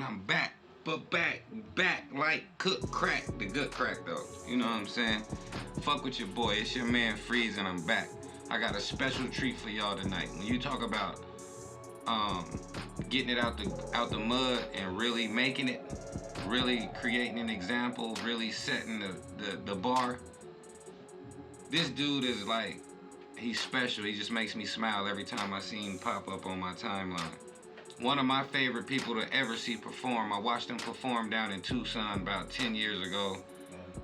and I'm back. But back like cook crack. The good crack though. You know what I'm saying? Fuck with your boy. It's your man FREEZ and I'm back. I got a special treat for y'all tonight. When you talk about getting it out the mud and really making it, really creating an example, really setting the bar. This dude is like, he's special. He just makes me smile every time I see him pop up on my timeline. One of my favorite people to ever see perform. I watched him perform down in Tucson about 10 years ago,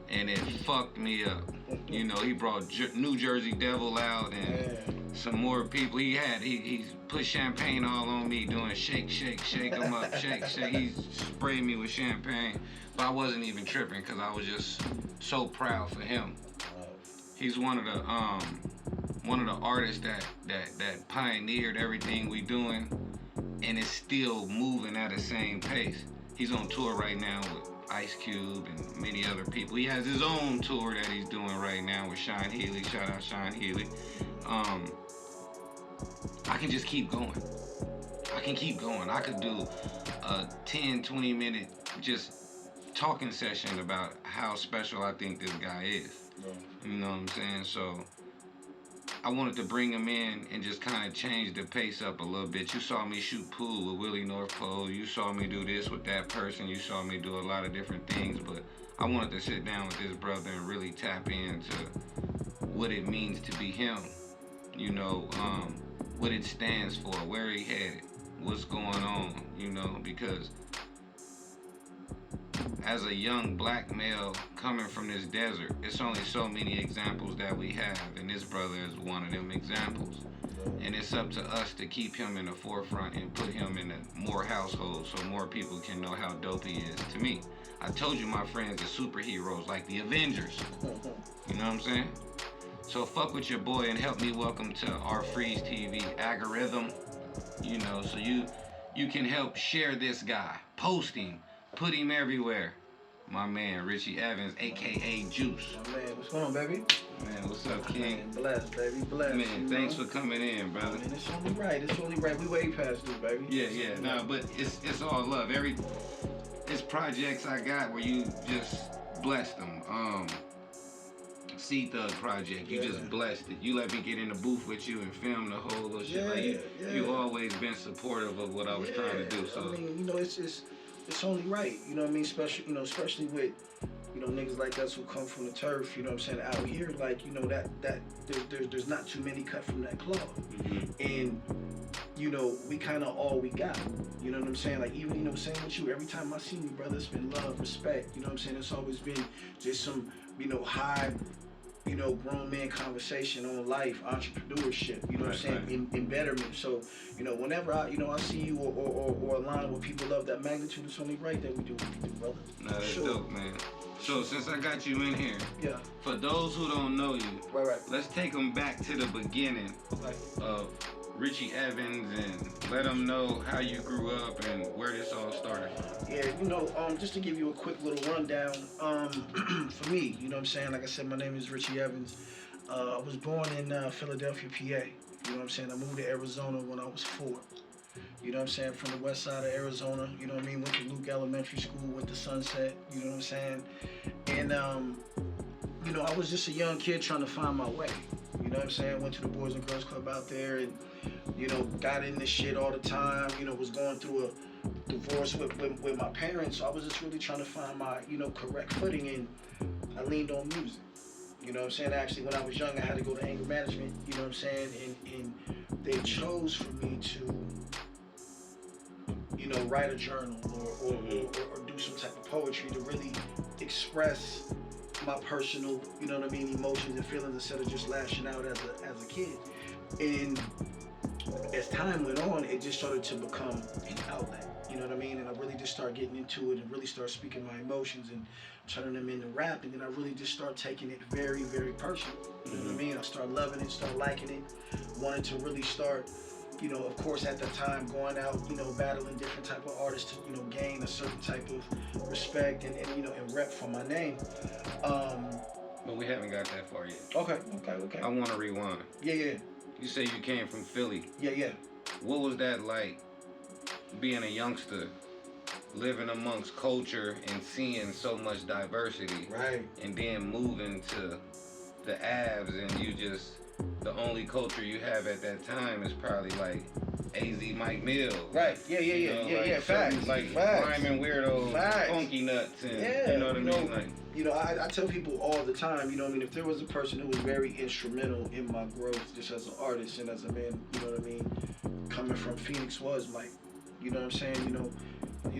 and it fucked me up. You know, he brought New Jersey Devil out and some more people. He put champagne all on me doing shake, shake, shake him up, shake, shake. He sprayed me with champagne, but I wasn't even tripping because I was just so proud for him. He's one of the artists that pioneered everything we doing, and is still moving at the same pace. He's on tour right now with Ice Cube and many other people. He has his own tour that he's doing right now with Sean Healy. Shout out Sean Healy. I can just keep going. I can keep going. I could do a 10, 20 minute just talking session about how special I think this guy is. You know what I'm saying? So I wanted to bring him in and just kind of change the pace up a little bit. You saw me shoot pool with Willie North Pole. You saw me do this with that person. You saw me do a lot of different things, but I wanted to sit down with this brother and really tap into what it means to be him. You know, what it stands for, where he headed, what's going on, you know, because as a young black male coming from this desert, it's only so many examples that we have, and this brother is one of them examples. And it's up to us to keep him in the forefront and put him in more households so more people can know how dope he is. To me, I told you my friends are superheroes like the Avengers. You know what I'm saying? So fuck with your boy and help me welcome to our FREEZTV algorithm. You know, so you can help share this guy, post him, put him everywhere. My man, Richie Evans, a.k.a. Juice. My man, what's going on, baby? Man, what's up, King? Man, blessed, baby, blessed. Man, thanks for coming in, brother. Man, it's only right. We way past due, baby. Yeah. Nah, but it's all love. It's projects I got where you just blessed them. C-Thug project, you just blessed it. You let me get in the booth with you and film the whole little shit. Like you've always been supportive of what I was trying to do. So I mean, you know, it's only right. You know what I mean? Especially with, you know, niggas like us who come from the turf. You know what I'm saying? Out here, like, you know, that there's not too many cut from that cloth. And you know, we kind of all we got. You know what I'm saying? Like, even, you know, saying with you, every time I see you, brother, it's been love, respect. You know what I'm saying? It's always been just some, you know, high, you know, grown man conversation on life, entrepreneurship, you know what I'm saying, in betterment. So, you know, whenever I see you or align with people of that magnitude, it's only right that we do what we do, brother. Nah, that's dope, man. So, since I got you in here, for those who don't know you, let's take them back to the beginning of Richie Evans and let them know how you grew up and where this all started. Yeah, you know, just to give you a quick little rundown, for me, you know what I'm saying, like I said, my name is Richie Evans. I was born in Philadelphia, PA. You know what I'm saying? I moved to Arizona when I was 4. You know what I'm saying? From the west side of Arizona, you know what I mean? Went to Luke Elementary School, went to Sunset, you know what I'm saying? And, you know, I was just a young kid trying to find my way. You know what I'm saying? Went to the Boys and Girls Club out there and, you know, got in this shit all the time. You know, was going through a divorce with my parents. So I was just really trying to find my, you know, correct footing, and I leaned on music. You know what I'm saying? Actually, when I was young, I had to go to anger management, you know what I'm saying? And they chose for me to, you know, write a journal or do some type of poetry to really express my personal, you know what I mean, emotions and feelings instead of just lashing out as a kid. And as time went on, it just started to become an outlet, you know what I mean? And I really just started getting into it and really start speaking my emotions and turning them into rap. And then I really just start taking it very, very personal, you know what I mean? I started loving it, started liking it, wanted to really start, you know, of course, at the time, going out, you know, battling different type of artists to, you know, gain a certain type of respect and you know, and rep for my name. But we haven't got that far yet. Okay. I want to rewind. Yeah. You say you came from Philly. Yeah. What was that like, being a youngster living amongst culture and seeing so much diversity, Right. and then moving to the Avs, and you just, the only culture you have at that time is probably like AZ Mike Mills. Right. Yeah. You know, like Facts. certain, like Facts. rhyming weirdos, Facts. funky nuts, and Yeah, you know what I mean? Like, You know, I tell people all the time, you know what I mean, if there was a person who was very instrumental in my growth just as an artist and as a man, you know what I mean, coming from Phoenix was Mike. You know what I'm saying?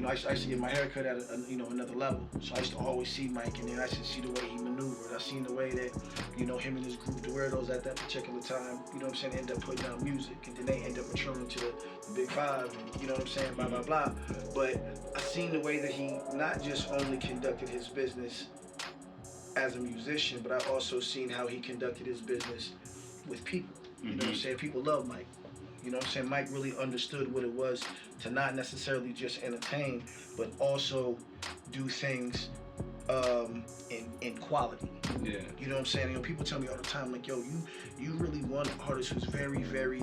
I used to get my hair cut at another level. So I used to always see Mike, and then I used to see the way he maneuvered. I seen the way that, him and his group, the Weirdos at that particular time, you know what I'm saying, end up putting out music, and then they end up maturing to the Big Five, and you know what I'm saying, blah, blah, blah. But I seen the way that he not just only conducted his business as a musician, but I also seen how he conducted his business with people. You know what I'm saying? People love Mike. You know what I'm saying? Mike really understood what it was to not necessarily just entertain, but also do things in quality. yeah. You know what I'm saying? People tell me all the time, like, yo, you really want an artist who's very, very,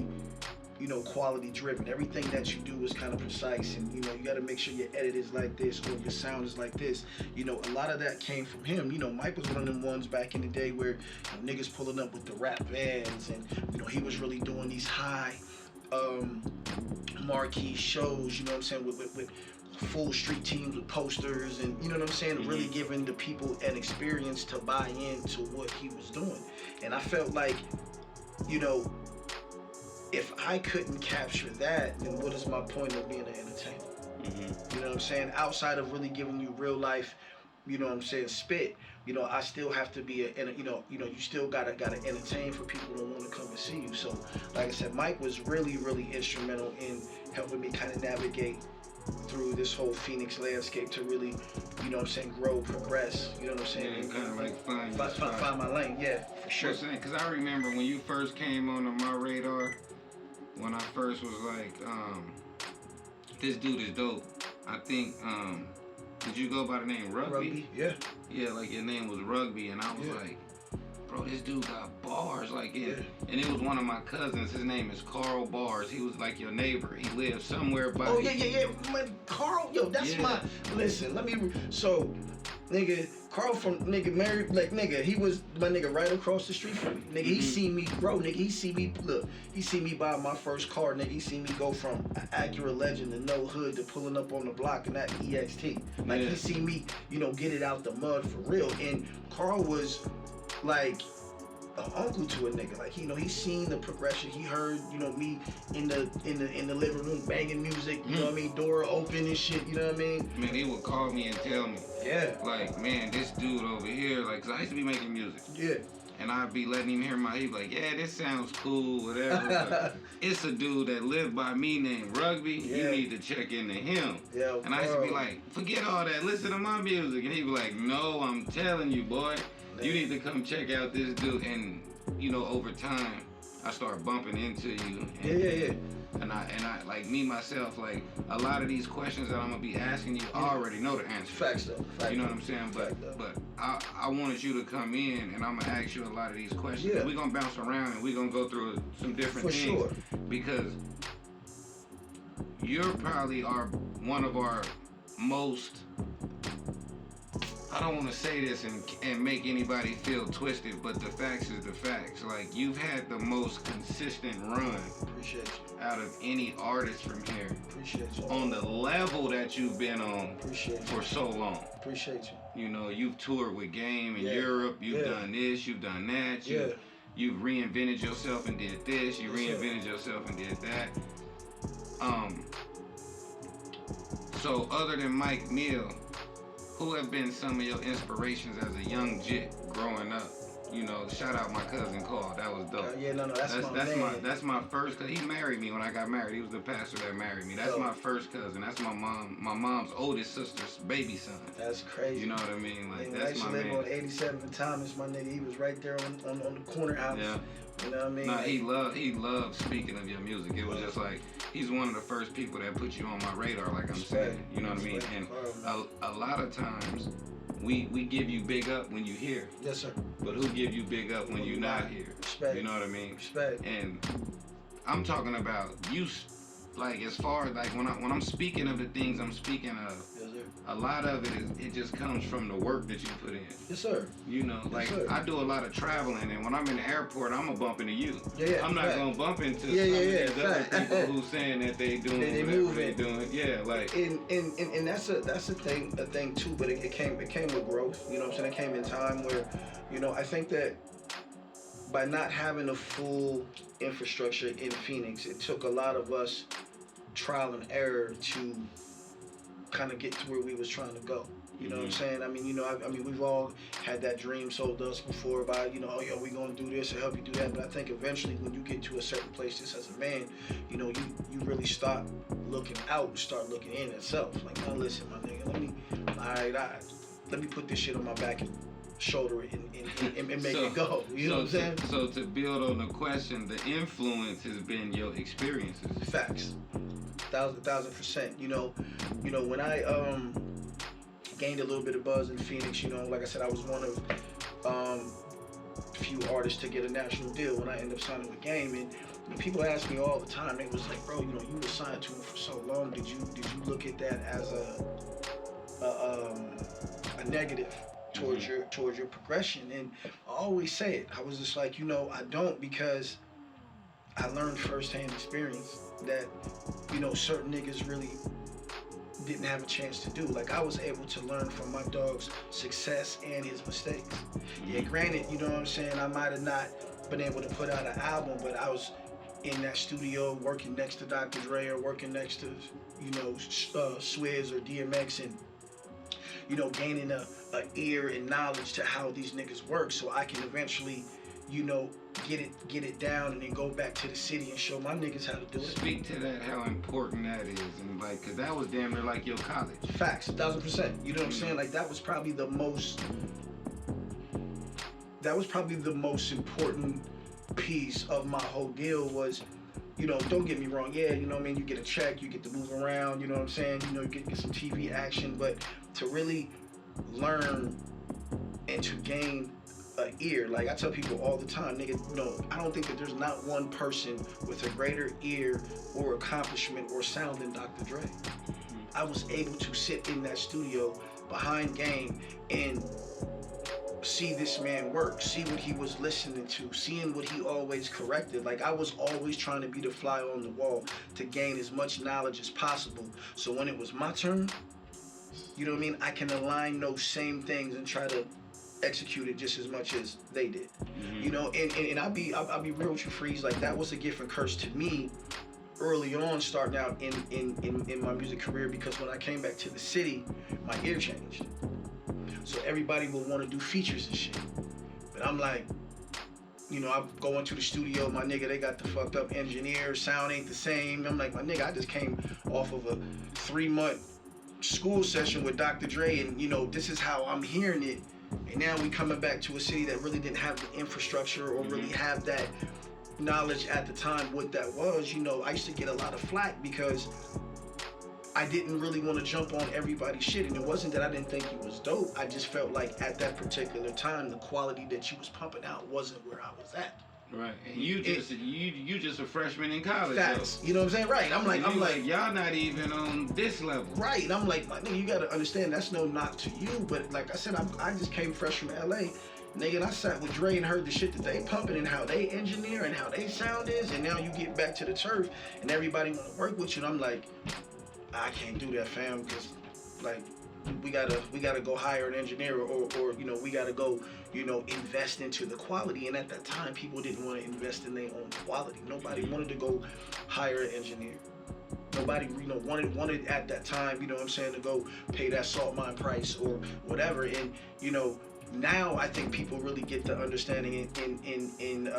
quality driven. Everything that you do is kind of precise, and you got to make sure your edit is like this or your sound is like this. A lot of that came from him. Mike was one of them ones back in the day where niggas pulling up with the rap bands, and he was really doing these high marquee shows, you know what I'm saying, with full street teams with posters, and you know what I'm saying, really giving the people an experience to buy into what he was doing. And I felt like, if I couldn't capture that, then what is my point of being an entertainer? You know what I'm saying? Outside of really giving you real life, you know what I'm saying, spit, I still have to be you still gotta entertain for people who want to come and see you. So, like I said, Mike was really, really instrumental in helping me kind of navigate through this whole Phoenix landscape to really, grow, progress, you know what I'm saying? Yeah, kind of like find my lane, yeah, for sure. Because I remember when you first came on my radar, when I first was like, this dude is dope. I think, did you go by the name Rugby? Yeah. Yeah, like your name was Rugby, and I was like, bro, this dude got bars, like it. And it was one of my cousins. His name is Carl Bars. He was like your neighbor. He lived somewhere by. Oh yeah. Carl, yo, that's my. Listen, So, nigga, Carl married, like, nigga, he was my nigga right across the street from me. Nigga, he seen me grow, nigga, he see me buy my first car, nigga, he see me go from Acura Legend to no hood to pulling up on the block and that EXT. Like, he see me, get it out the mud for real. And Carl was like an uncle to a nigga. Like, he seen the progression. He heard, me in the living room banging music, you know what I mean, door open and shit, you know what I mean? Man, he would call me and tell me. Yeah. Like, man, this dude over here, like, 'cause I used to be making music. Yeah. And I'd be letting him hear he'd be like, yeah, this sounds cool, whatever. But it's a dude that lived by me named Rugby. Yeah. You need to check into him. Yeah, and I used to be like, forget all that, listen to my music. And he'd be like, no, I'm telling you, boy, you need to come check out this dude. And, over time, I start bumping into you. And, Yeah. And I like me myself, like a lot of these questions that I'm gonna be asking you, I already know the answer. Facts though. You know what I'm saying? But I wanted you to come in, and I'm gonna ask you a lot of these questions. Yeah. We're gonna bounce around, and we're gonna go through some different For things. sure. Because you're probably one of our most. I don't want to say this and make anybody feel twisted, but the facts is the facts. Like, you've had the most consistent run. Appreciate you. Out of any artist from here. Appreciate you. On the level that you've been on. Appreciate you. For so long. Appreciate you. You've toured with Game in Europe. You've done this. You've done that. You've reinvented yourself and did this. You reinvented yourself and did that. So other than Mike Mill, who have been some of your inspirations as a young jit growing up? Shout out my cousin Carl. That was dope. That's my first cousin. He married me when I got married. He was the pastor that married me. That's my first cousin. That's my mom's oldest sister's baby son. That's crazy. You know what I mean? Like, that's my man. I used to live on 87th and Thomas, my nigga. He was right there on the corner house. Yeah. You know what I mean? Nah, he loved speaking of your music. It was just like, he's one of the first people that put you on my radar, like I'm saying. You know what I mean? And a lot of times, we give you big up when you here. Yes, sir. But who give you big up when you're not here? Respect. You know what I mean? Respect. And I'm talking about you like as far as like when I'm speaking of the things I'm speaking of, Yes, sir. a lot of it just comes from the work that you put in. Yes, sir. You know, like sir. I do a lot of traveling, and when I'm in the airport, I'm gonna bump into you. Yeah, I'm not fact. gonna bump into some Yeah, of these other people who saying that they doing They whatever moving. they doing. Yeah, like And that's a thing too. But it came with growth. You know what I'm saying? It came in time where, you know, I think that by not having a full infrastructure in Phoenix, it took a lot of us trial and error to kind of get to where we was trying to go. You know what I'm saying? I mean, you know, I mean, we've all had that dream sold us before about, you know, oh, yeah, we gonna do this or help you do that. But I think eventually when you get to a certain place just as a man, you know, you really start looking out and start looking in itself. Like, now listen, my nigga, let me put this shit on my back and shoulder it and make it go. You know what I'm saying? So to build on the question, the influence has been your experiences. Facts. 1,000%. You know, when I gained a little bit of buzz in Phoenix, you know, like I said, I was one of few artists to get a national deal when I ended up signing with Game. And you know, people ask me all the time, they was like, bro, you know, you were signed to him for so long. Did you look at that as a negative towards your progression? And I always say it. I was just like, you know, I don't, because I learned firsthand experience that, you know, certain niggas really didn't have a chance to do. Like, I was able to learn from my dog's success and his mistakes. Yeah, granted, you know what I'm saying, I might have not been able to put out an album, but I was in that studio working next to Dr. Dre or working next to, you know, Swizz or DMX, and, you know, gaining a ear and knowledge to how these niggas work, so I can eventually, you know, get it down and then go back to the city and show my niggas how to do it. Speak to that, how important that is, and like, cause that was damn near like your college. Facts, 1,000%. You know what I'm saying? Like, that was probably the most important piece of my whole deal was, you know, don't get me wrong, yeah, you know what I mean, you get a check, you get to move around, you know what I'm saying, you know, you get some TV action, but to really learn and to gain an ear, like I tell people all the time, nigga, you know, I don't think that there's not one person with a greater ear or accomplishment or sound than Dr. Dre. I was able to sit in that studio behind Game and see this man work, see what he was listening to, seeing what he always corrected. Like, I was always trying to be the fly on the wall to gain as much knowledge as possible, so when it was my turn, you know what I mean, I can align those same things and try to execute it just as much as they did. You know, and I'll be real with you, Freeze, like, that was a gift and curse to me early on, starting out in my music career, because when I came back to the city, my ear changed. So everybody will want to do features and shit. But I'm like, you know, I go into the studio, my nigga, they got the fucked up engineer, sound ain't the same. I'm like, my nigga, I just came off of a 3-month school session with Dr. Dre, and, you know, this is how I'm hearing it. And now we coming back to a city that really didn't have the infrastructure or really have that knowledge at the time what that was. You know, I used to get a lot of flack because I didn't really want to jump on everybody's shit, and it wasn't that I didn't think he was dope. I just felt like at that particular time, the quality that you was pumping out wasn't where I was at. Right, and you just a freshman in college. Facts, you know what I'm saying? Right, I'm like, y'all not even on this level. Right, and I'm like, my nigga, you gotta understand, that's no knock to you, but like I said, I just came fresh from LA, nigga, and I sat with Dre and heard the shit that they pumping and how they engineer and how they sound is, and now you get back to the turf and everybody wanna work with you, and I'm like, I can't do that, fam, because like we gotta go hire an engineer, or you know, we gotta go, you know, invest into the quality. And at that time, people didn't want to invest in their own quality. Nobody wanted to go hire an engineer. Nobody, you know, wanted at that time, you know what I'm saying, to go pay that salt mine price or whatever. And you know, now I think people really get the understanding in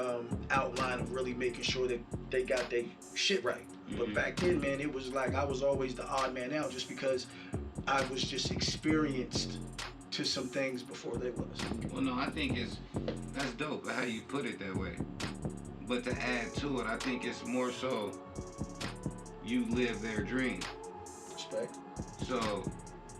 outline of really making sure that they got their shit right. But back then, man, it was like I was always the odd man out, just because I was just experienced to some things before they was. Well, no, I think that's dope how you put it that way. But to add to it, I think it's more so you live their dream. Respect. So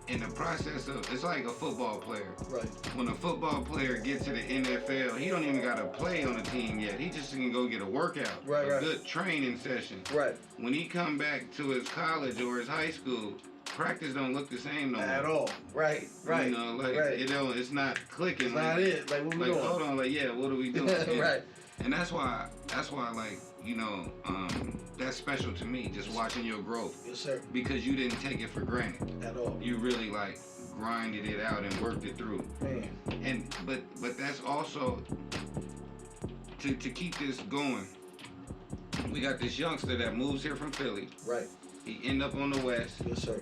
in the process of, it's like a football player. Right. When a football player gets to the NFL, he don't even got to play on a team yet. He just can go get a workout, a good training session. Right. When he come back to his college or his high school, practice don't look the same no more. At all. Right. Right. You know, like it's not clicking. It's like, not it. Like what we doing? Hold on, like what are we doing? Right. And that's why like, you know, that's special to me, just watching your growth. Yes, sir. Because you didn't take it for granted. At all. You really like grinded it out and worked it through. Man. And but that's also to keep this going. We got this youngster that moves here from Philly. Right. He end up on the West. Yes, sir.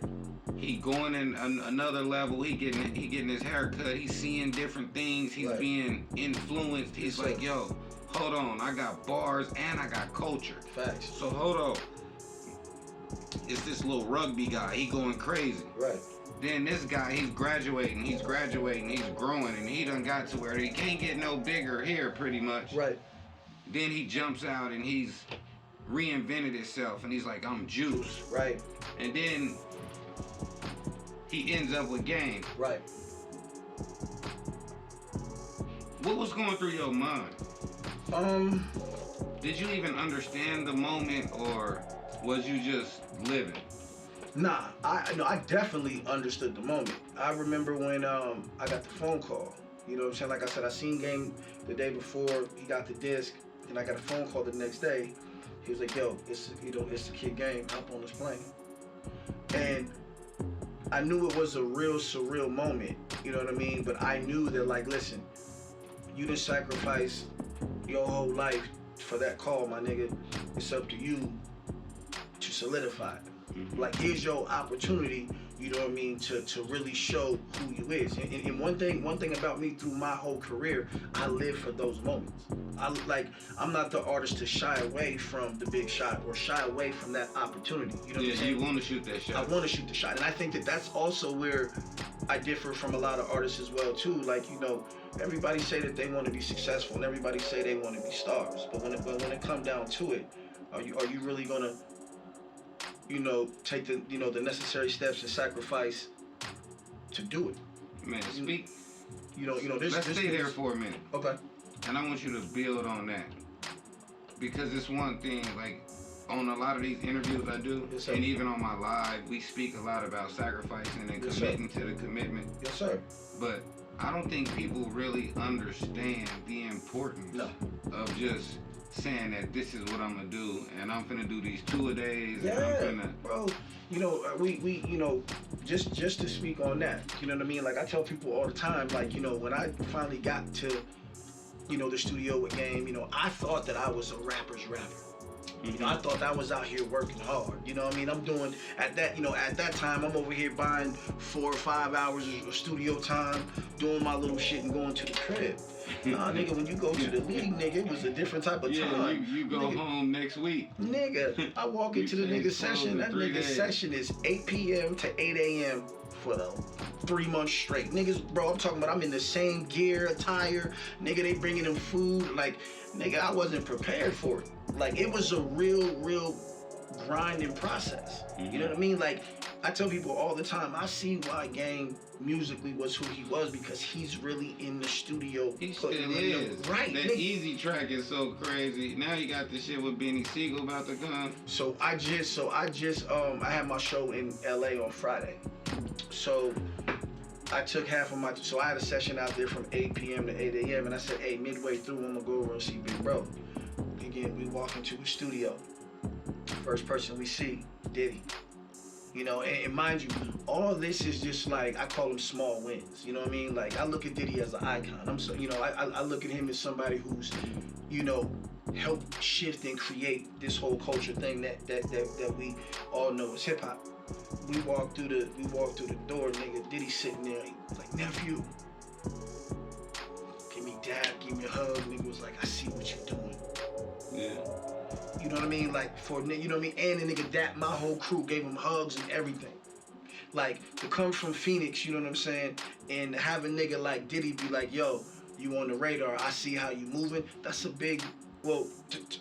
He going in another level. He getting his hair cut. He's seeing different things. He's being influenced. He's like, yo, hold on. I got bars and I got culture. Facts. So hold on. It's this little rugby guy. He going crazy. Right. Then this guy, he's graduating, he's growing, and he done got to where he can't get no bigger here pretty much. Right. Then he jumps out and he's reinvented himself and he's like, I'm Juice. Right. And then he ends up with Game. Right. What was going through your mind? Did you even understand the moment or was you just living? Nah, I definitely understood the moment. I remember when I got the phone call. You know what I'm saying? Like I said, I seen Game the day before he got the disc, and I got a phone call the next day. He was like, "Yo, it's the kid Game. Hop on this plane." And I knew it was a real surreal moment. You know what I mean? But I knew that, like, listen, you didn't sacrifice your whole life for that call, my nigga. It's up to you to solidify it. Like, here's your opportunity, you know what I mean, to really show who you is. And one thing about me through my whole career, I live for those moments. I'm not the artist to shy away from the big shot or shy away from that opportunity. You know what I'm saying? You want to shoot that shot. I want to shoot the shot. And I think that that's also where I differ from a lot of artists as well, too. Like, you know, everybody say that they want to be successful and everybody say they want to be stars. But when it comes down to it, are you really going to, you know, take the, you know, the necessary steps and sacrifice to do it? Man, speak. You know, this. Let's stay there for a minute. Okay. And I want you to build on that. Because it's one thing, like, on a lot of these interviews I do, yes, sir, and even on my live, we speak a lot about sacrificing and yes, committing to the commitment. Yes, sir. But I don't think people really understand the importance of just saying that this is what I'm gonna do, and I'm finna do these 2 a days. Yeah, and I'm finna... bro. You know, we you know, just to speak on that, you know what I mean? Like, I tell people all the time, like, you know, when I finally got to, you know, the studio with Game, you know, I thought that I was a rapper's rapper. You know, I thought I was out here working hard. You know what I mean? I'm doing, at that time, I'm over here buying 4 or 5 hours of studio time, doing my little shit and going to the crib. Nah, nigga, when you go to the league, nigga, it was a different type of time. You go nigga, home next week. Nigga, I walk into the nigga session, that nigga session is 8 p.m. to 8 a.m. for the 3 months straight. Niggas, bro, I'm talking about I'm in the same gear, attire. Nigga, they bringing them food. Like, nigga, I wasn't prepared for it. Like, it was a real grinding process. You know what I mean? Like, I tell people all the time, I see why Game musically was who he was, because he's really in the studio. He still is. Right. That Easy track is so crazy. Now you got the shit with Benny Siegel about to come. So I had my show in LA on Friday. So I took half of so I had a session out there from 8 p.m. to 8 a.m. and I said, hey, midway through, I'm gonna go over and see Big Bro. Again, we walk into the studio. First person we see, Diddy. You know, and mind you, all this is just like, I call them small wins. You know what I mean? Like, I look at Diddy as an icon. I look at him as somebody who's, you know, helped shift and create this whole culture thing that we all know as hip hop. We walk through the door, nigga. Diddy sitting there, like, nephew, give me dad, give me a hug. Nigga was like, I see what you're doing. Yeah. You know what I mean? Like, you know what I mean? And the nigga, that my whole crew gave him hugs and everything. Like, to come from Phoenix, you know what I'm saying? And have a nigga like Diddy be like, yo, you on the radar, I see how you moving. That's a big well,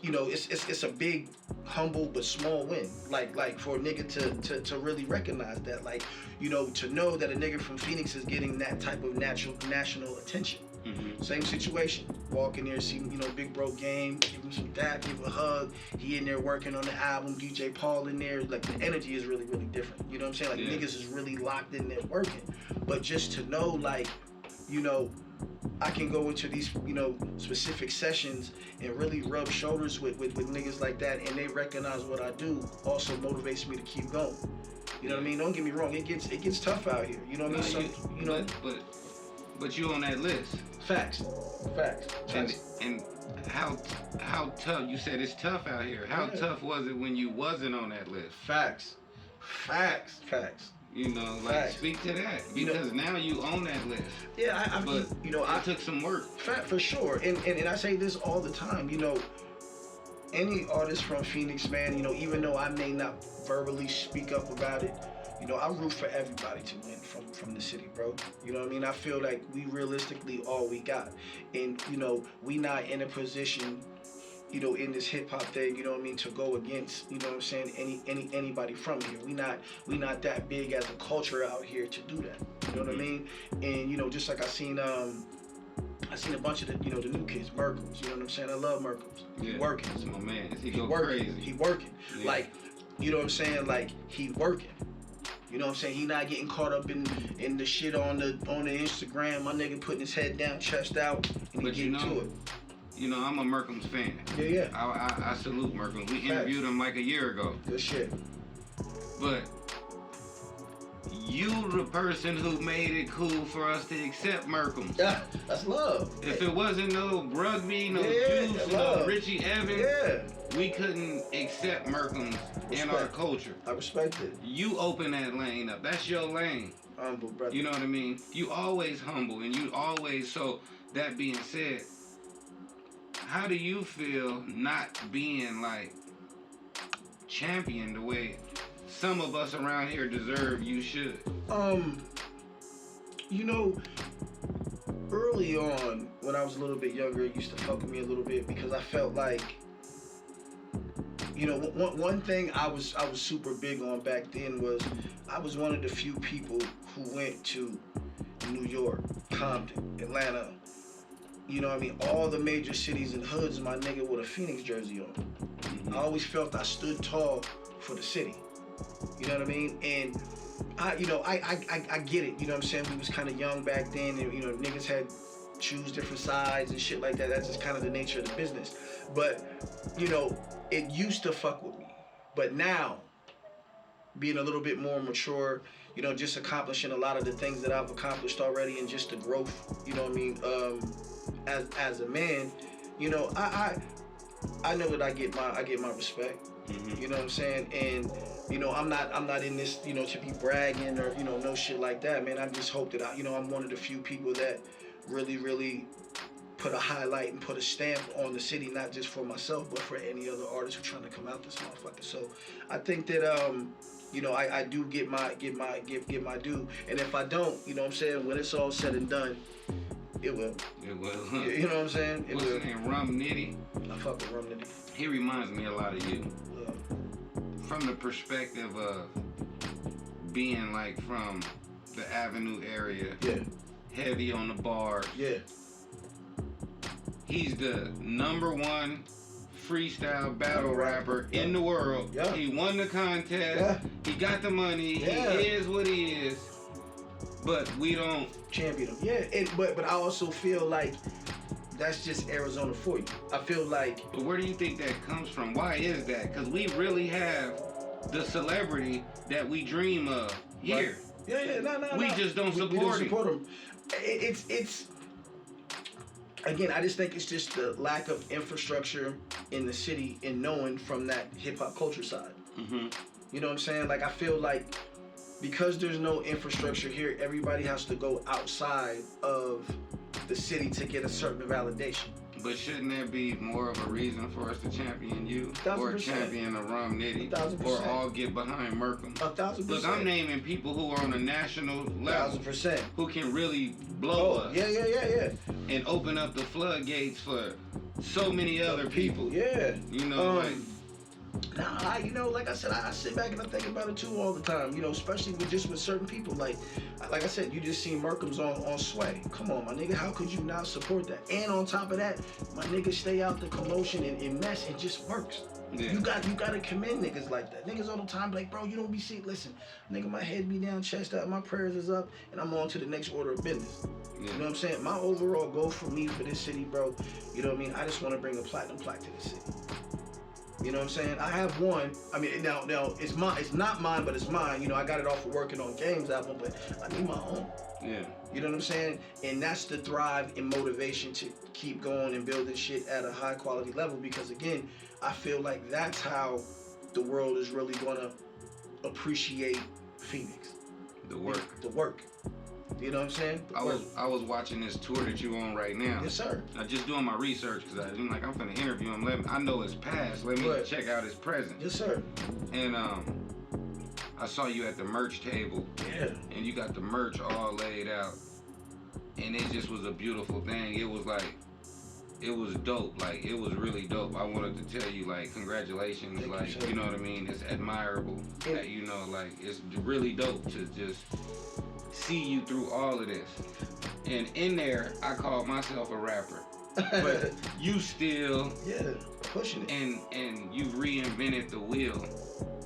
you know, it's a big, humble but small win. Like for a nigga to really recognize that, like, you know, to know that a nigga from Phoenix is getting that type of national attention. Mm-hmm. Same situation. Walk in there, see, you know, Big Bro Game, give him some dap, give him a hug. He in there working on the album. DJ Paul in there. Like, the energy is really, really different. You know what I'm saying? Like, niggas is really locked in there working. But just to know, like, you know, I can go into these, you know, specific sessions and really rub shoulders with niggas like that, and they recognize what I do, also motivates me to keep going. You know what I mean? Don't get me wrong. It gets tough out here. You know what I mean? You know. But you on that list. Facts. And how tough? You said it's tough out here. How tough was it when you wasn't on that list? Facts. You know, like, speak to that, because now you own that list. Yeah, but you know, it took some work. For sure, and I say this all the time. You know, any artist from Phoenix, man. You know, even though I may not verbally speak up about it, you know, I root for everybody to win from the city, bro. You know what I mean? I feel like we realistically all we got, and you know, we not in a position, you know, in this hip hop thing, you know what I mean, to go against, you know what I'm saying, anybody from here. We not that big as a culture out here to do that. You know what I mean? And you know, just like I seen a bunch of the, you know, the new kids, Merkles. You know what I'm saying? I love Merkles. He working. That's my man. He go working. Crazy. He working. Yeah. Like, you know what I'm saying? Like, he working. You know what I'm saying? He not getting caught up in the shit on the Instagram. My nigga putting his head down, chest out, and he getting to it. You know, I'm a Merkham's fan. Yeah. I salute Merkham. We interviewed him like a year ago. Good shit. But you the person who made it cool for us to accept Merkham. Yeah, that's love. If it wasn't no Rugby, no Juice, no Richie Evans, we couldn't accept Merkham in our culture. I respect it. You open that lane up. That's your lane. Humble, brother. You know what I mean? You always humble, and you always, so that being said, how do you feel not being like champion the way some of us around here deserve you should? You know, early on when I was a little bit younger, it used to fuck with me a little bit because I felt like, you know, one thing I was super big on back then was I was one of the few people who went to New York, Compton, Atlanta, you know what I mean, all the major cities and hoods, my nigga, with a Phoenix jersey on. Mm-hmm. I always felt I stood tall for the city. You know what I mean? And I get it. You know what I'm saying? We was kind of young back then, and you know, niggas had choose different sides and shit like that. That's just kind of the nature of the business. But you know, it used to fuck with me. But now, being a little bit more mature, you know, just accomplishing a lot of the things that I've accomplished already, and just the growth, you know what I mean, as a man, you know, I know that I get my respect. Mm-hmm. You know what I'm saying? And you know, I'm not in this, you know, to be bragging or, you know, no shit like that, man. I just hope that I'm one of the few people that really put a highlight and put a stamp on the city, not just for myself, but for any other artist who's trying to come out this motherfucker. So I think that you know, I do get my due. And if I don't, you know what I'm saying, when it's all said and done, it will. It will. Huh? You know what I'm saying? What's his name? Rum Nitty. I fuck with Rum Nitty. He reminds me a lot of you. From the perspective of being like from the Avenue area. Yeah. Heavy on the bars. Yeah. He's the #1 freestyle battle rapper in the world. Yeah. He won the contest. Yeah. He got the money. Yeah. He is what he is. But we don't champion him. Yeah, but I also feel like that's just Arizona for you. I feel like. But where do you think that comes from? Why is that? Because we really have the celebrity that we dream of here. Right. Yeah, no. We just don't support him. It's again, I just think it's just the lack of infrastructure in the city and knowing from that hip hop culture side. Mm-hmm. You know what I'm saying? Like, I feel like because there's no infrastructure here, everybody has to go outside of the city to get a certain validation. But shouldn't there be more of a reason for us to champion you? 1,000%. Or champion a Rum Nitty? 1,000%. Or all get behind Merkham? 1,000%. Look, I'm naming people who are on a national level. 1,000%. Who can really blow us. Yeah. And open up the floodgates for so many other people. Yeah. You know, like. Nah, like I said, I sit back and I think about it too all the time. Especially with certain people. Like I said, you just seen Merkham's on Sway. Come on, my nigga, how could you not support that? And on top of that, my nigga, stay out the commotion and mess. It just works. Yeah. You gotta commend niggas like that. Niggas all the time like, bro, you don't be seeing. Listen, nigga, my head be down, chest out, my prayers is up, and I'm on to the next order of business. Yeah. You know what I'm saying? My overall goal for me for this city, bro. You know what I mean? I just want to bring a platinum plaque to the city. You know what I'm saying? I have one. I mean, now it's mine. It's not mine, but it's mine. I got it off of working on Games album, but I need my own. Yeah. You know what I'm saying? And that's the drive and motivation to keep going and building shit at a high quality level, because again, I feel like that's how the world is really gonna appreciate Phoenix. The work. The work. You know what I'm saying? I was watching this tour that you on right now. Yes, sir. I'm just doing my research because I'm finna interview him. I know his past. Let me check out his present. Yes, sir. And I saw you at the merch table. Yeah. And you got the merch all laid out, and it just was a beautiful thing. It was like, it was dope. Like, it was really dope. I wanted to tell you, like, congratulations. Thank like, you know what I mean? It's admirable. Yeah. That, like, it's really dope to just see you through all of this. And in there, I called myself a rapper. But you still pushing it. And you reinvented the wheel.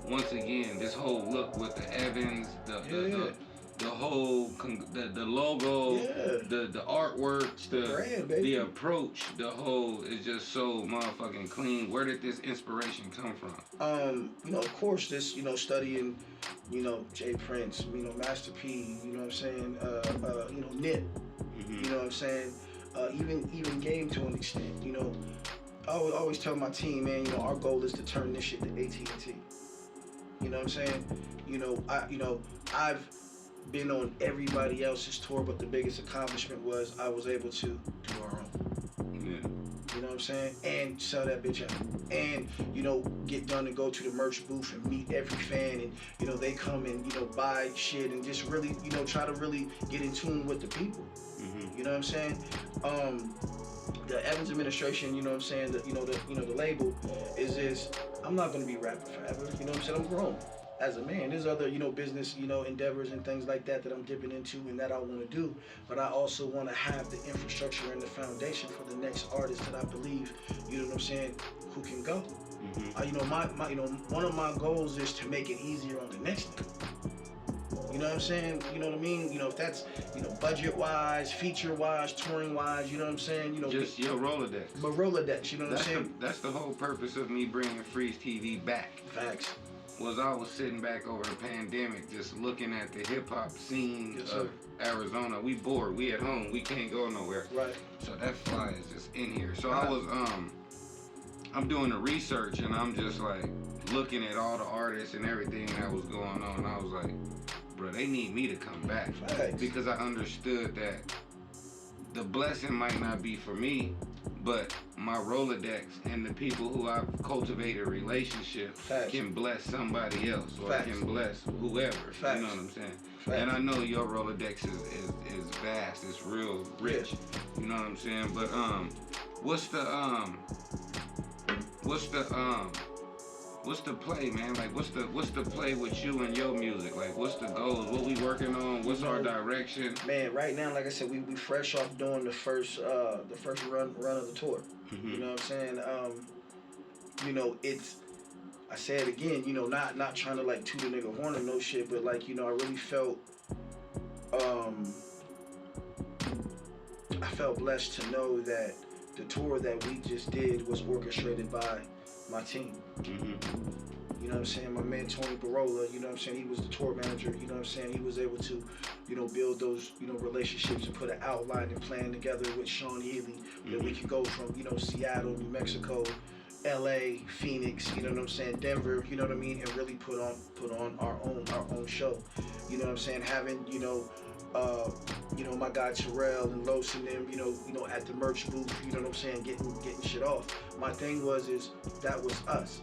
Once again, this whole look with the Evans, the whole the logo, the artwork, the brand, baby. The approach, the whole is just so motherfucking clean. Where did this inspiration come from? Of course, this, studying, Jay Prince, Master P, you know what I'm saying, Nip, you know what I'm saying, even Game to an extent, I always tell my team, man, our goal is to turn this shit to AT&T. You know what I'm saying? I've been on everybody else's tour, but the biggest accomplishment was I was able to do our own. Yeah. You know what I'm saying? And sell that bitch out. And, get done and go to the merch booth and meet every fan, and, they come and, buy shit and just really, try to really get in tune with the people. Mm-hmm. You know what I'm saying? The Evans administration, you know what I'm saying, the label is I'm not gonna be rapping forever, you know what I'm saying? I'm grown as a man. There's other, business, endeavors and things like that I'm dipping into and that I wanna do. But I also wanna have the infrastructure and the foundation for the next artist that I believe, you know what I'm saying, who can go. Mm-hmm. One of my goals is to make it easier on the next nigga. You know what I'm saying? You know what I mean? If that's, budget-wise, feature-wise, touring-wise, you know what I'm saying? Just your Rolodex. But Rolodex, you know what I'm saying? That's the whole purpose of me bringing FREEZTV back. Facts. Was I was sitting back over the pandemic just looking at the hip-hop scene of Arizona. We bored. We at home. We can't go nowhere. Right. So that fly is just in here. So I was, I'm doing the research, and I'm just, like, looking at all the artists and everything that was going on. I was like, bro, they need me to come back. Facts. Because I understood that the blessing might not be for me, but my Rolodex and the people who I've cultivated relationships can bless somebody else, or can bless whoever. You know what I'm saying? And I know your Rolodex is vast. It's real rich. You know what I'm saying? But what's the play, man? Like, what's the play with you and your music? Like, what's the goals? What we working on? What's our direction? Man, right now, like I said, we fresh off doing the first run of the tour. Mm-hmm. You know what I'm saying? It's, I say it again, not trying to like toot a nigga horn or no shit, but like, I really felt, I felt blessed to know that the tour that we just did was orchestrated by my team. Mm-hmm. You know what I'm saying? My man Tony Barola, you know what I'm saying? He was the tour manager, you know what I'm saying? He was able to, build those, relationships and put an outline and plan together with Sean Healy, that we could go from, Seattle, New Mexico, LA, Phoenix, you know what I'm saying, Denver, you know what I mean, and really put on our own show. You know what I'm saying? Having, my guy Terrell and Los and them, at the merch booth, you know what I'm saying, getting shit off. My thing is that was us.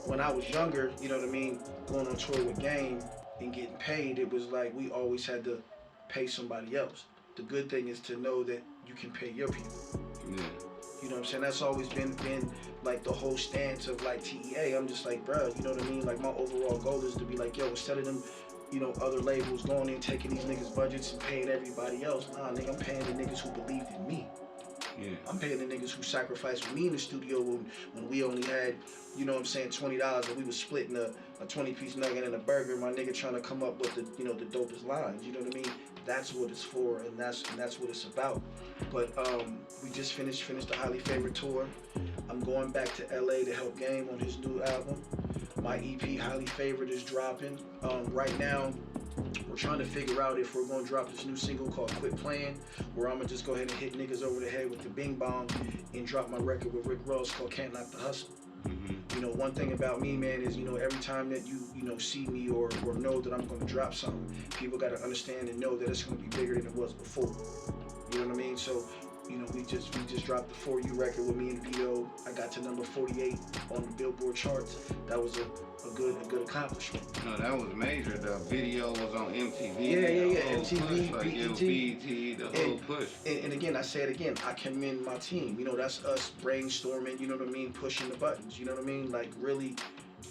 When I was younger, you know what I mean, going on tour with Game and getting paid, it was like we always had to pay somebody else. The good thing is to know that you can pay your people. Yeah. You know what I'm saying? That's always been like the whole stance of like TEA. I'm just like, bro, you know what I mean? Like my overall goal is to be like, yo, instead of them, you know, other labels going in taking these niggas' budgets and paying everybody else, nah, nigga, I'm paying the niggas who believed in me. Yeah. I'm paying the niggas who sacrificed with me in the studio when we only had, you know what I'm saying, $20 and we was splitting a 20-piece nugget and a burger. My nigga trying to come up with the, you know, the dopest lines. You know what I mean? That's what it's for, and that's what it's about. But we just finished the Highly Favored tour. I'm going back to LA to help Game on his new album. My EP Highly Favored is dropping. Right now, we're trying to figure out if we're gonna drop this new single called Quit Playing, where I'm gonna just go ahead and hit niggas over the head with the bing bong and drop my record with Rick Ross called Can't Knock the Hustle. Mm-hmm. You know, one thing about me, man, is, you know, every time that you know, see me or know that I'm gonna drop something, people gotta understand and know that it's gonna be bigger than it was before. You know what I mean? So, you know, we just dropped the For You record with me and Vito. I got to number 48 on the Billboard charts. That was a good accomplishment. No, that was major. The video was on MTV. Yeah. MTV, push, like BET, BET, the whole push. And again, I say it again, I commend my team. You know, that's us brainstorming, you know what I mean, pushing the buttons, you know what I mean? Like really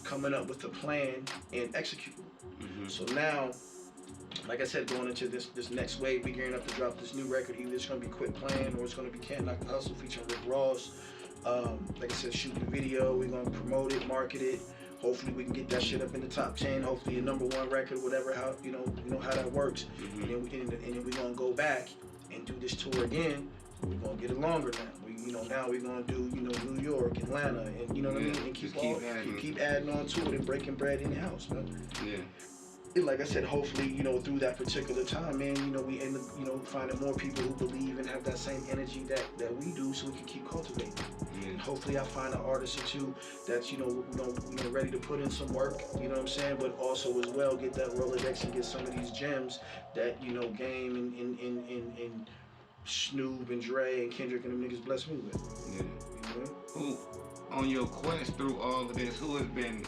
coming up with a plan and executing. Mm-hmm. So now, like I said, going into this next wave, we're gearing up to drop this new record. Either it's gonna be Quit Playing or it's gonna be Can't Knock the Hustle featuring Rick Ross. Like I said, shooting the video, we're gonna promote it, market it. Hopefully we can get that shit up in the top 10. Hopefully a number one record, whatever, how you know how that works. Mm-hmm. And then we're gonna go back and do this tour again. We're gonna get it longer now. Now we're gonna do, you know, New York, Atlanta, and you know what I mean, and keep adding on to it and breaking bread in the house, man. Yeah. And like I said, hopefully, you know, through that particular time, man, you know, we end up, you know, finding more people who believe and have that same energy that we do, so we can keep cultivating. Yeah. And hopefully I find an artist or two that's, you know, ready to put in some work, you know what I'm saying, but also as well get that Rolodex and get some of these gems that, you know, Game and Snoop and Dre and Kendrick and them niggas bless me with. Yeah. You know? Who, on your quest through all of this, who has been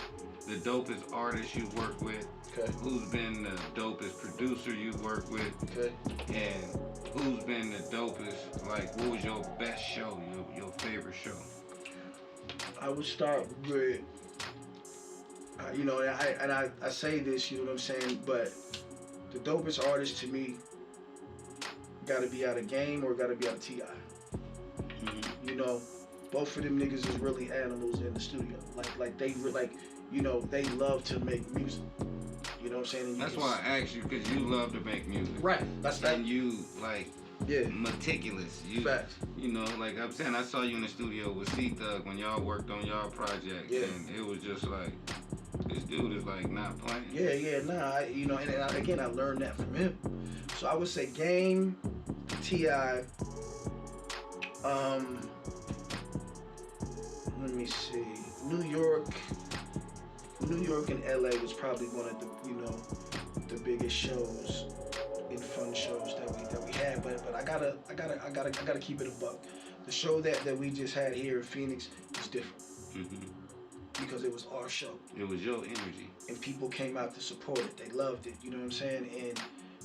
the dopest artist you've worked with? Okay. Who's been the dopest producer you've worked with? Okay. And who's been the dopest, like, what was your best show, your favorite show? I would start with, you know, and I say this, you know what I'm saying, but the dopest artist to me gotta be out of Game or gotta be out of T.I. Mm-hmm. You know, both of them niggas is really animals in the studio. Like they, you know, they love to make music. You know what I'm saying? And That's why I asked you, because you love to make music. Right. That's that. And you, like, meticulous. You, facts. You know, like I'm saying, I saw you in the studio with C-Thug when y'all worked on y'all project. Yeah. And it was just like, this dude is like not playing. You know, and again, I learned that from him. So I would say Game, T.I., let me see, New York and LA was probably one of the, you know, the biggest shows and fun shows that we had. But I gotta keep it a buck. The show that we just had here in Phoenix is different. Mm-hmm. Because it was our show. It was your energy. And people came out to support it. They loved it. You know what I'm saying? And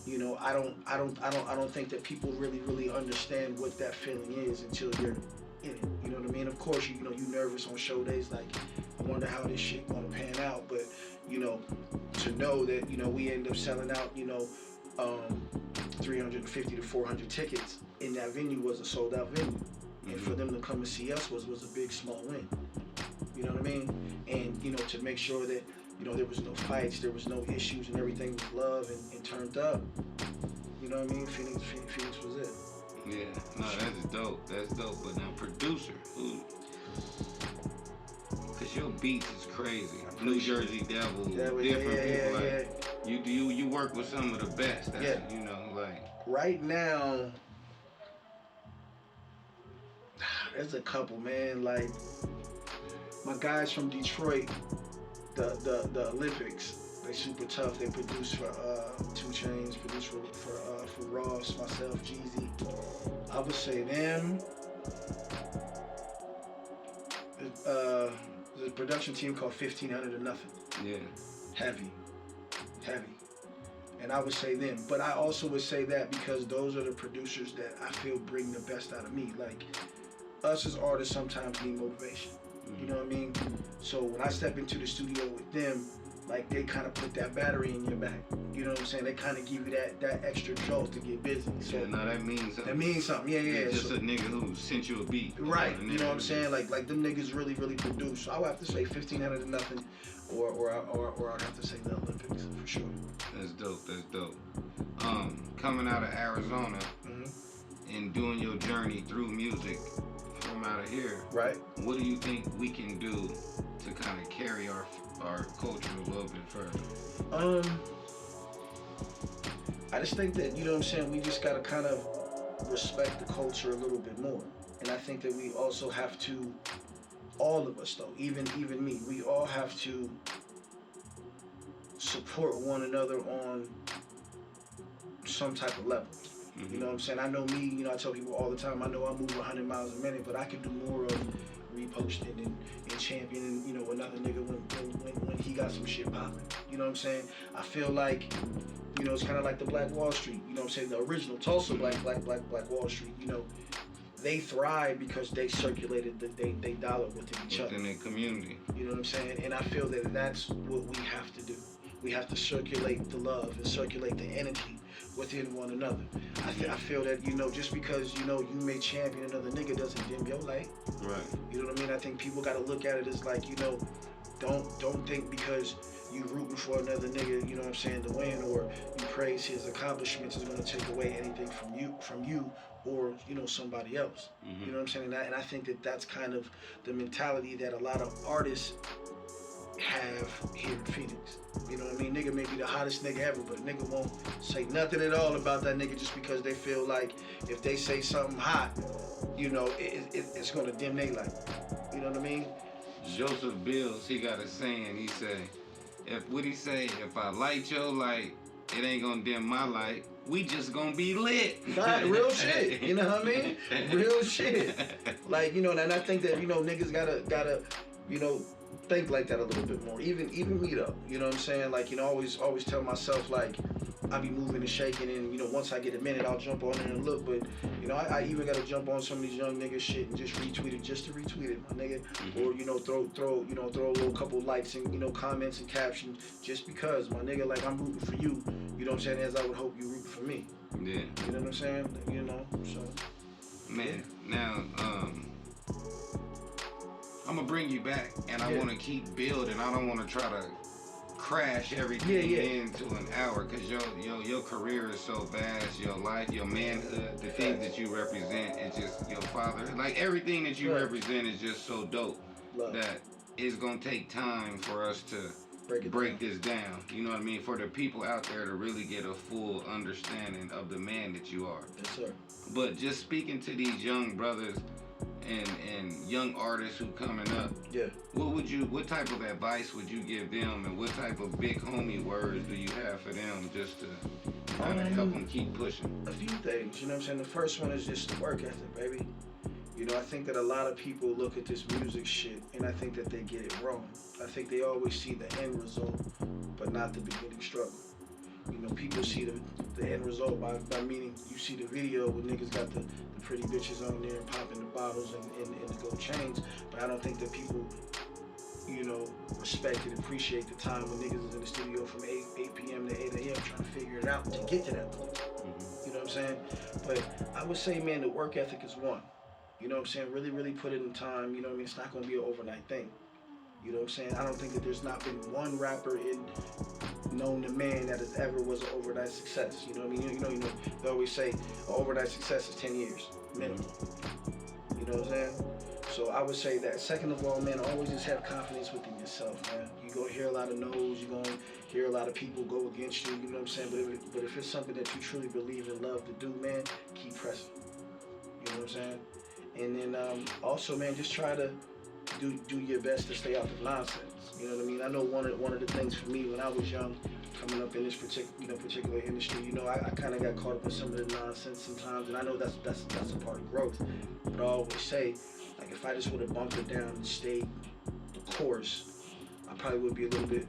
you know, I don't think that people really understand what that feeling is until you're in it. You know what I mean? Of course, you know, you nervous on show days, like I wonder how this shit gonna pan out. But you know, to know that, you know, we end up selling out, you know, 350 to 400 tickets in that venue was a sold out venue. Mm-hmm. And for them to come and see us was a big small win. You know what I mean? And you know, to make sure that, you know, there was no fights, there was no issues, and everything was love and turned up. You know what I mean? Phoenix was it. Yeah, no, that's dope. That's dope. But now, producer, who? Cause your beats is crazy. New Jersey Devil, different people. Like you work with some of the best. That's, you know, like right now. There's a couple, man. Like my guys from Detroit, the Olympics. They super tough. They produce for 2 Chainz, produce for Ross, myself, Jeezy. I would say them. There's a production team called 1500 or Nothing. Yeah. Heavy. And I would say them. But I also would say that because those are the producers that I feel bring the best out of me. Like, us as artists sometimes need motivation. You know what I mean? So when I step into the studio with them, like they kind of put that battery in your back. You know what I'm saying? They kind of give you that extra jolt to get busy. So yeah, no, that means something. That means something. Yeah, yeah. Just so, a nigga who sent you a beat. Right. You know what I'm saying? Like them niggas really produce. So I would have to say 1,500 to nothing, or I'd have to say the Olympics for sure. That's dope. That's dope. Coming out of Arizona and doing your journey through music from out of here. Right. What do you think we can do to kind of carry our culture a little bit further? I just think that, you know what I'm saying, we just gotta kind of respect the culture a little bit more. And I think that we also have to, all of us though, even me, we all have to support one another on some type of level. You know what I'm saying? I know me, you know, I tell people all the time, I know I move 100 miles a minute, but I can do more of reposting and championing, you know, another nigga when he got some shit popping. You know what I'm saying? I feel like, you know, it's kind of like the Black Wall Street. You know what I'm saying? The original Tulsa Black Wall Street. You know, they thrive because they circulated they dollar within each other. Within their community. You know what I'm saying? And I feel that that's what we have to do. We have to circulate the love and circulate the energy within one another. I feel that, you know, just because, you know, you may champion another nigga doesn't dim your light. Right. You know what I mean? I think people got to look at it as like, you know, don't think because you rooting for another nigga, you know what I'm saying, to win, or you praise his accomplishments is going to take away anything from you or, you know, somebody else. You know what I'm saying? And I think that that's kind of the mentality that a lot of artists have here in Phoenix. You know what I mean? Nigga may be the hottest nigga ever, but a nigga won't say nothing at all about that nigga just because they feel like if they say something hot, you know, it's gonna dim their light. You know what I mean? Joseph Bills, he got a saying. He say, if I light your light, it ain't gonna dim my light. We just gonna be lit. Right, real shit. You know what I mean? Real shit. Like, you know, and I think that, you know, niggas gotta, you know, think like that a little bit more. Even me though. You know what I'm saying? Like, you know, always tell myself, like, I be moving and shaking, and, you know, once I get a minute, I'll jump on there and look. But, you know, I even gotta jump on some of these young niggas shit and just retweet it, just to retweet it, my nigga. Or, you know, throw a little couple likes and, you know, comments and captions just because, my nigga, like, I'm rooting for you. You know what I'm saying? As I would hope you root for me. Yeah. You know what I'm saying? You know, so. Man, now, I'm gonna bring you back, and I want to keep building. I don't want to try to crash everything into an hour, because your career is so vast. Your life, your manhood, the things that you represent, it's just your father. Like, everything that you represent is just so dope that it's gonna take time for us to break this down. You know what I mean? For the people out there to really get a full understanding of the man that you are. Yes, sir. But just speaking to these young brothers and young artists who coming up, what type of advice would you give them, and what type of big homie words do you have for them just to kind of help them keep pushing? A few things, you know what I'm saying? The first one is just the work ethic, baby. You know, I think that a lot of people look at this music shit and I think that they get it wrong. I think they always see the end result, but not the beginning struggle. You know, people see the end result by meaning you see the video where niggas got the pretty bitches on there popping the bottles and the gold chains, but I don't think that people, you know, respect and appreciate the time when niggas is in the studio from 8 p.m. to 8 a.m. trying to figure it out to get to that point. You know what I'm saying? But I would say, man, the work ethic is one. You know what I'm saying? Really, really put it in time. You know what I mean? It's not going to be an overnight thing. You know what I'm saying? I don't think that there's not been one rapper known to man that has ever was an overnight success. You know what I mean? You know, they always say an overnight success is 10 years minimum. You know what I'm saying? So I would say that. Second of all, man, always just have confidence within yourself, man. You're going to hear a lot of no's. You're going to hear a lot of people go against you. You know what I'm saying? But if it's something that you truly believe and love to do, man, keep pressing. You know what I'm saying? And then also, man, just try to do your best to stay out of nonsense. You know what I mean? I know one of the things for me when I was young, coming up in this particular industry, you know, I kind of got caught up in some of the nonsense sometimes, and I know that's a part of growth. But I always say, like, if I just would have bunkered down and stayed the course, I probably would be a little bit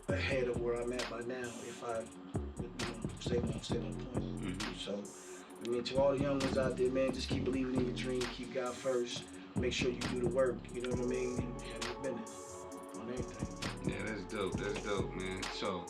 ahead of where I'm at by now if I would, you know, stay on point. So, I mean, to all the young ones out there, man, just keep believing in your dream, keep God first. make sure you do the work. You know what I mean? And handle business on everything. Yeah, that's dope. That's dope, man. So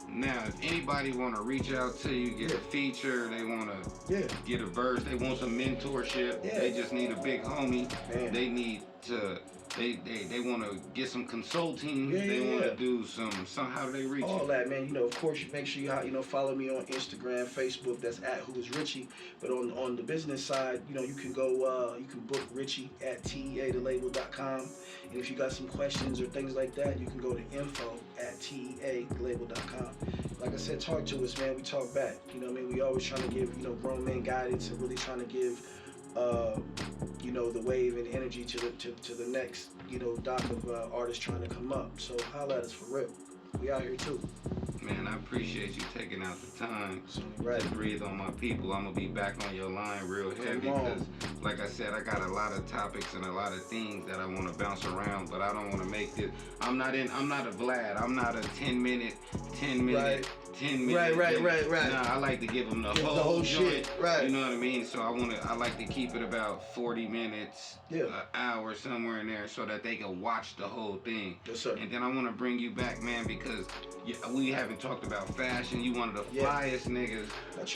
now, if anybody want to reach out to you, get a feature, they want to get a verse, they want some mentorship, they just need a big homie, they need to, they want to get some consulting, they want to do some, how do they reach all you? that, man. You know, of course, make sure you follow me on Instagram, Facebook. That's at Who Is Richie. But on the business side, you can go, you can book Richie at teathelabel.com. And if you got some questions or things like that, you can go to info@teathelabel.com. Like I said, talk to us, man. We talk back. You know what I mean? We always trying to give, grown man guidance and really trying to give, the wave and energy to the next, dock of artists trying to come up. So holla at us for real. We out here too. Man, I appreciate you taking out the time to breathe on my people. I'm gonna be back on your line real heavy because, like I said, I got a lot of topics and a lot of things that I want to bounce around, but I don't want to make this. I'm not a Vlad. I'm not a 10 minute. Right. Nah, I like to give them the whole shit. Right. You know what I mean? So I like to keep it about 40 minutes, an hour, somewhere in there, so that they can watch the whole thing. Yes, sir. And then I want to bring you back, man, because we haven't talked about fashion. You one of the flyest niggas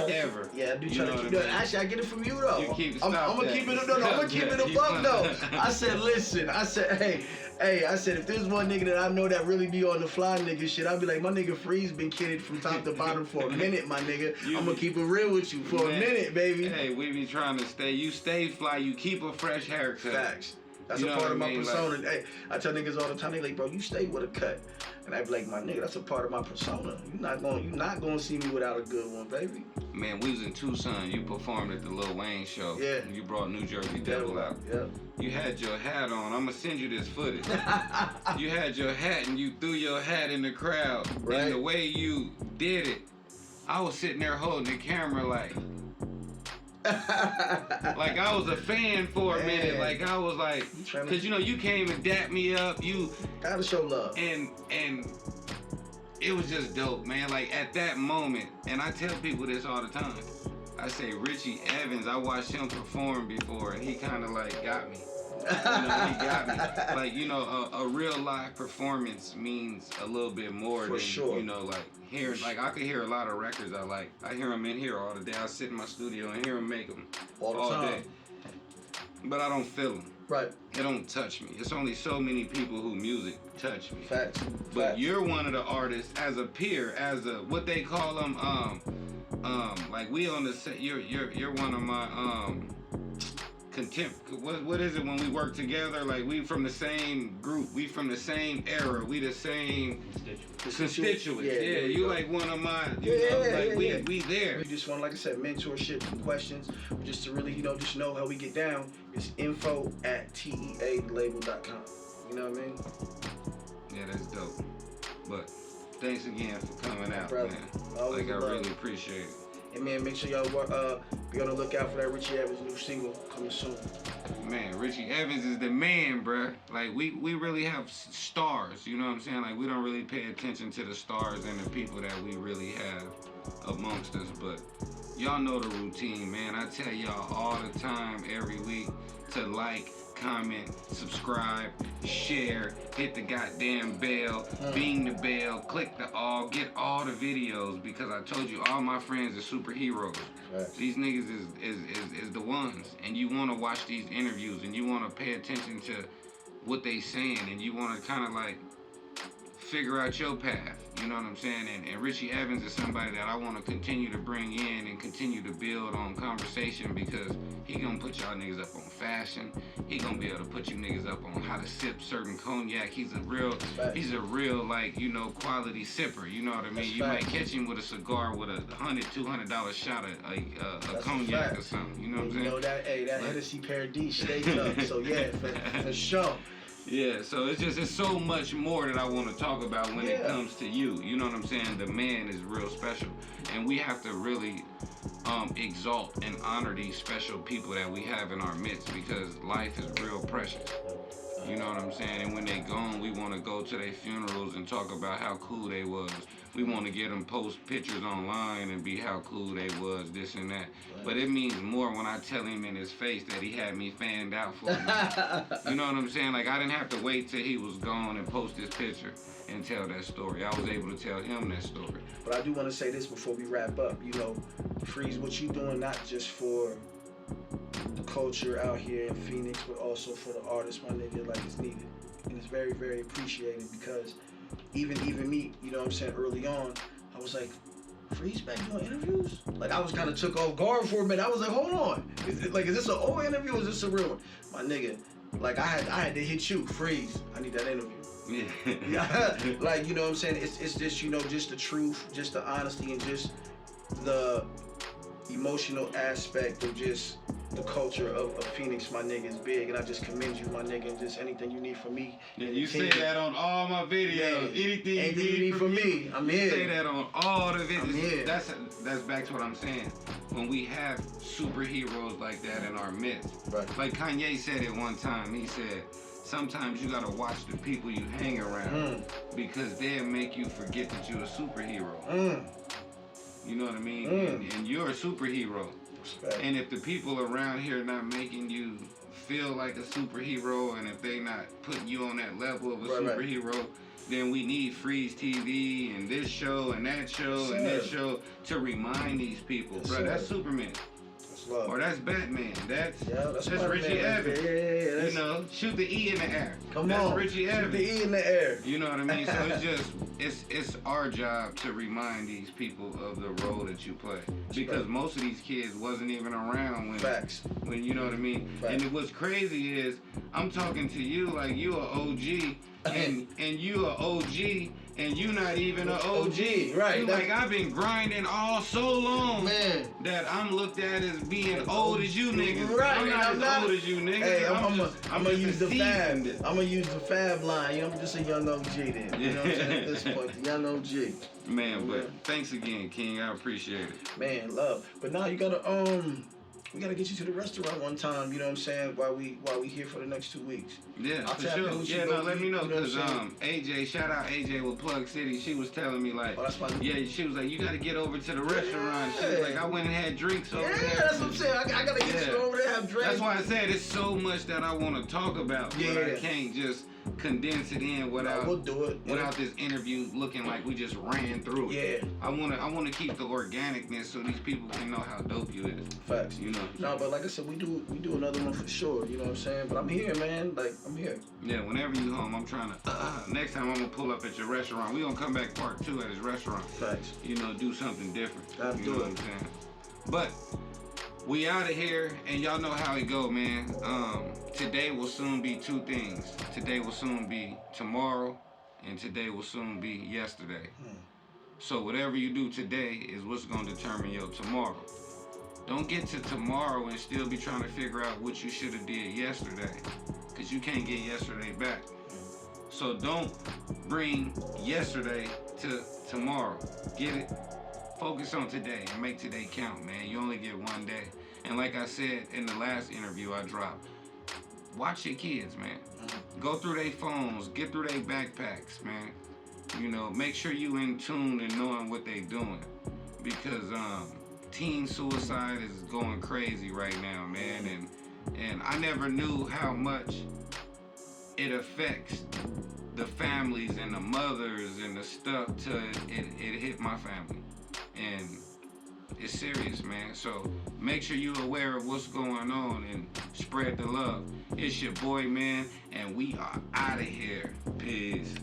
ever. I do try to keep it. Actually, I get it from you though. You keep I'm gonna keep it. No, I'm gonna keep it above though. I said, listen. I said, hey. I said, if there's one nigga that I know that really be on the fly nigga shit, I'd be like, my nigga FREEZ been kidded from top to bottom for a minute, my nigga. I'm gonna keep it real with you for a minute, baby. Hey, we be trying to you stay fly, you keep a fresh haircut. Facts. That's a part of my persona. Like, hey, I tell niggas all the time, they like, bro, you stay with a cut. And I be like, my nigga, that's a part of my persona. You not gonna see me without a good one, baby. Man, we was in Tucson. You performed at the Lil Wayne show. Yeah. You brought New Jersey Devil out. Yeah. You had your hat on. I'm gonna send you this footage. You had your hat and you threw your hat in the crowd. Right. And the way you did it, I was sitting there holding the camera like I was a fan for a minute. Like I was like, cause you came and dapped me up. You gotta show love. And it was just dope, man. Like at that moment, and I tell people this all the time. I say Richie Evans, I watched him perform before, and he kind of like got me. He got me. Like a real live performance means a little bit more than like hearing. Like I could hear a lot of records I like. I hear them in here all the day. I sit in my studio and hear them make them all day. But I don't feel them. Right. It don't touch me. It's only so many people who music touch me. Facts. But you're one of the artists as a peer, as a what they call them. Like we on the set. You're one of my what is it when we work together? Like we from the same group, we from the same era, we the same constituents. Yeah, you like one of mine. We there. We just want, like I said, mentorship and questions, just to really, just know how we get down. It's info@teathelabel.com. You know what I mean? Yeah, that's dope. But thanks again for coming out, brother. Man. Always I really appreciate it. And man, make sure y'all be on the lookout for that Richie Evans new single coming soon. Man, Richie Evans is the man, bruh. Like we really have stars, you know what I'm saying? Like we don't really pay attention to the stars and the people that we really have amongst us, but y'all know the routine, man. I tell y'all all the time, every week, to like, comment, subscribe, share, hit the goddamn bell, bing the bell, click the all, get all the videos, because I told you all my friends are superheroes. Right. These niggas is the ones, and you want to watch these interviews and you want to pay attention to what they saying, and you want to kind of like figure out your path, you know what I'm saying? And Richie Evans is somebody that I want to continue to bring in and continue to build on conversation, because he gonna put y'all niggas up on fashion. He gonna be able to put you niggas up on how to sip certain cognac. He's a real like, quality sipper, you know what I mean? You might catch him with a cigar with a $200 shot of a cognac or something, you know what I'm saying? That Hennessy Paradis stays up, so yeah, for sure. Yeah, so it's so much more that I want to talk about when it comes to you. You know what I'm saying? The man is real special. And we have to really exalt and honor these special people that we have in our midst, because life is real precious. You know what I'm saying? And when they gone, we want to go to their funerals and talk about how cool they was. We want to get them post pictures online and be how cool they was, this and that. But it means more when I tell him in his face that he had me fanned out for him. You know what I'm saying? Like, I didn't have to wait till he was gone and post this picture and tell that story. I was able to tell him that story. But I do want to say this before we wrap up. You know, Freeze, what you doing not just for the culture out here in Phoenix, but also for the artists, my nigga, like, it's needed. And it's very, very appreciated, because even me, you know what I'm saying, early on, I was like, Freeze back doing interviews? Like, I was kind of took off guard for a minute. I was like, hold on. Is this an old interview or is this a real one? My nigga, like, I had to hit you, Freeze. I need that interview. Yeah. Like, you know what I'm saying? It's just, you know, just the truth, just the honesty, and just the emotional aspect of just the culture of Phoenix, my nigga, is big. And I just commend you, my nigga, and just anything you need from me. Yeah, you say that on all my videos. Anything you need from me, I'm here. You say that on all the videos. I'm here. That's back to what I'm saying. When we have superheroes like that in our midst. Right. Like Kanye said it one time. He said, sometimes you gotta watch the people you hang around because they'll make you forget that you're a superhero. You know what I mean? And you're a superhero. Respect. And if the people around here are not making you feel like a superhero, and if they not putting you on that level of a superhero, then we need FREEZTV and this show and that show and this show to remind these people, bro, that's Superman. Love. Or that's Batman. That's Richie man. Evans. Yeah. You know, shoot the E in the air. Come that's on. Richie Evans. Shoot the E in the air. You know what I mean? So it's our job to remind these people of the role that you play. Because most of these kids wasn't even around when you know what I mean? Facts. And what's crazy is I'm talking to you like you an OG and you an OG and you not even an OG. Right. You like, I've been grinding all so long, man, that I'm looked at as being old as you niggas. Right. I'm not as old as you niggas. Hey, I'm gonna use the fab. I'm gonna use the fab line. You know, I'm just a young OG then. You know what I'm saying? At this point, the young OG. Man, but thanks again, King. I appreciate it. Man, love. But now you gotta we gotta get you to the restaurant one time, you know what I'm saying, while we here for the next 2 weeks. Yeah, for sure. Yeah, no, let me know, because AJ, shout out AJ with Plug City, she was telling me like, she was like, you gotta get over to the restaurant. She was like, I went and had drinks over there. Yeah, that's what I'm saying. I gotta get you over there and have drinks. That's why I said it's so much that I want to talk about, but I can't just condense it in without we'll do it without this interview looking like we just ran through it. Yeah. I wanna keep the organicness so these people can know how dope you is. Facts. You know. No, but like I said, we do another one for sure, you know what I'm saying? But I'm here, man. Like, I'm here. Yeah, whenever you home, I'm trying to next time I'm gonna pull up at your restaurant. We gonna come back part 2 at his restaurant. Facts. You know, do something different. Gotta you do know what I'm saying? But we out of here, and y'all know how it go, man. Today will soon be 2 things. Today will soon be tomorrow, and today will soon be yesterday. So whatever you do today is what's gonna determine your tomorrow. Don't get to tomorrow and still be trying to figure out what you should have did yesterday, because you can't get yesterday back. So don't bring yesterday to tomorrow. Get it? Focus on today and make today count, man. You only get one day. And like I said in the last interview I dropped, watch your kids, man. Go through their phones, get through their backpacks, man. You know, make sure you in tune and knowing what they doing. Because teen suicide is going crazy right now, man. And I never knew how much it affects the families and the mothers and the stuff till it hit my family. And it's serious, man. So make sure you're aware of what's going on and spread the love. It's your boy, man, and we are out of here. Peace.